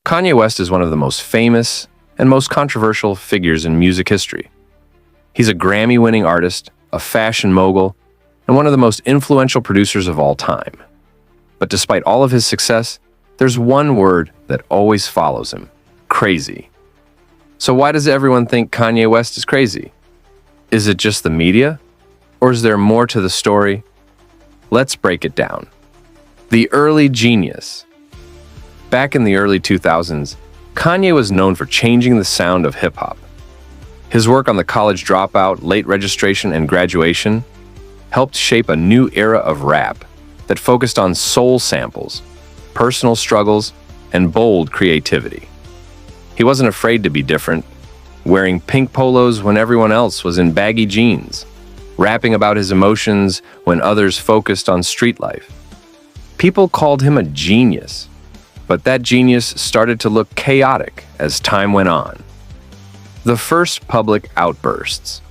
Kanye West is one of the most famous and most controversial figures in music history. He's a Grammy-winning artist, a fashion mogul, and one of the most influential producers of all time. But despite all of his success, there's one word that always follows him: crazy. So why does everyone think Kanye West is crazy? Is it just the media? Or is there more to the story? Let's break it down. The early genius. Back in the early 2000s, Kanye was known for changing the sound of hip-hop. His work on The College Dropout, Late Registration, and Graduation helped shape a new era of rap that focused on soul samples, personal struggles, and bold creativity. He wasn't afraid to be different, wearing pink polos when everyone else was in baggy jeans, rapping about his emotions when others focused on street life. People called him a genius, but that genius started to look chaotic as time went on. The first public outbursts.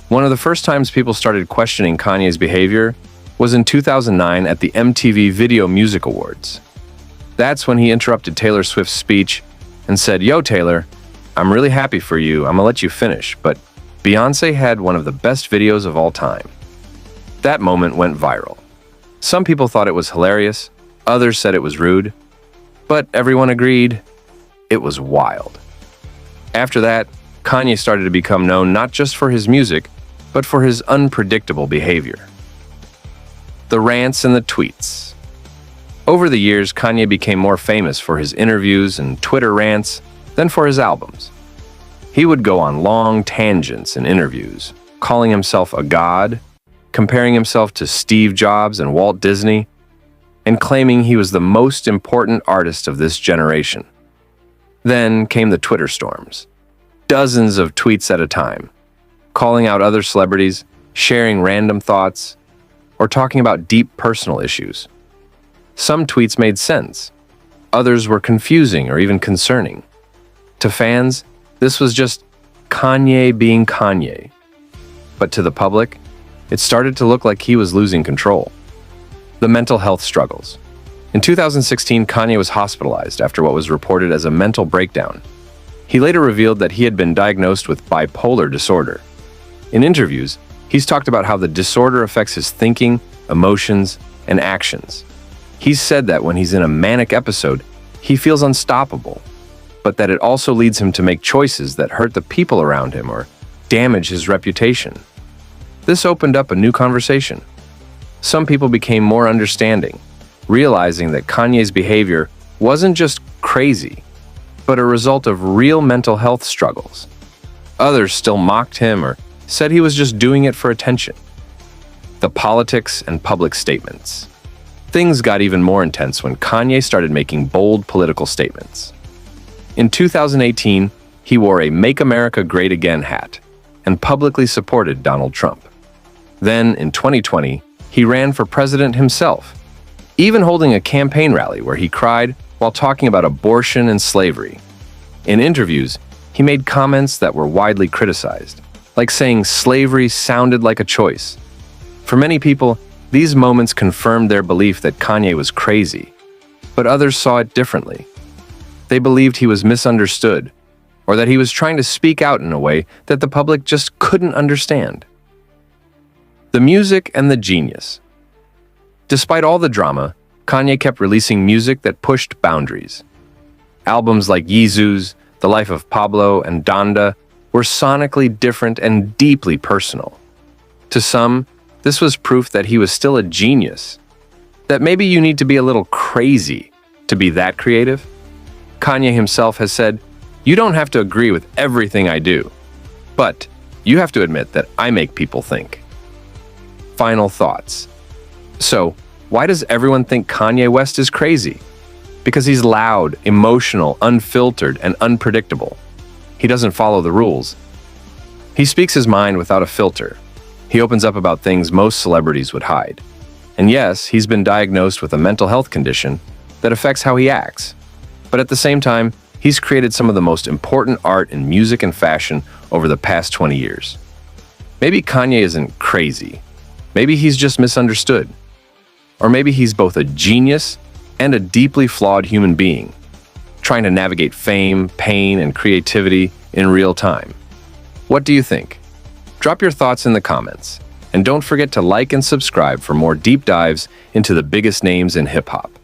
One of the first times people started questioning Kanye's behavior was in 2009 at the MTV Video Music Awards. That's when he interrupted Taylor Swift's speech and said, "Yo, Taylor, I'm really happy for you. I'm gonna let you finish, but Beyoncé had one of the best videos of all time." That moment went viral. Some people thought it was hilarious, others said it was rude, but everyone agreed it was wild. After that, Kanye started to become known not just for his music, but for his unpredictable behavior. The rants and the tweets. Over the years, Kanye became more famous for his interviews and Twitter rants than for his albums. He would go on long tangents in interviews, calling himself a god, comparing himself to Steve Jobs and Walt Disney, and claiming he was the most important artist of this generation. Then came the Twitter storms. Dozens of tweets at a time, calling out other celebrities, sharing random thoughts, or talking about deep personal issues. Some tweets made sense. Others were confusing or even concerning. To fans, this was just Kanye being Kanye. But to the public, it started to look like he was losing control. The mental health struggles. In 2016, Kanye was hospitalized after what was reported as a mental breakdown. He later revealed that he had been diagnosed with bipolar disorder. In interviews, he's talked about how the disorder affects his thinking, emotions, and actions. He's said that when he's in a manic episode, he feels unstoppable, but that it also leads him to make choices that hurt the people around him or damage his reputation. This opened up a new conversation. Some people became more understanding, realizing that Kanye's behavior wasn't just crazy, but a result of real mental health struggles. Others still mocked him or said he was just doing it for attention. The politics and public statements. Things got even more intense when Kanye started making bold political statements. In 2018, he wore a "Make America Great Again" hat and publicly supported Donald Trump. Then, in 2020, he ran for president himself, even holding a campaign rally where he cried while talking about abortion and slavery. In interviews, he made comments that were widely criticized, like saying slavery sounded like a choice. For many people, these moments confirmed their belief that Kanye was crazy, but others saw it differently. They believed he was misunderstood, or that he was trying to speak out in a way that the public just couldn't understand. The music and the genius. Despite all the drama, Kanye kept releasing music that pushed boundaries. Albums like Yeezus, The Life of Pablo, and Donda were sonically different and deeply personal. To some, this was proof that he was still a genius, that maybe you need to be a little crazy to be that creative. Kanye himself has said, "You don't have to agree with everything I do, but you have to admit that I make people think." Final thoughts. So, why does everyone think Kanye West is crazy? Because he's loud, emotional, unfiltered, and unpredictable. He doesn't follow the rules. He speaks his mind without a filter. He opens up about things most celebrities would hide. And yes, he's been diagnosed with a mental health condition that affects how he acts. But at the same time, he's created some of the most important art in music and fashion over the past 20 years. Maybe Kanye isn't crazy. Maybe he's just misunderstood. Or maybe he's both a genius and a deeply flawed human being, trying to navigate fame, pain, and creativity in real time. What do you think? Drop your thoughts in the comments. And don't forget to like and subscribe for more deep dives into the biggest names in hip-hop.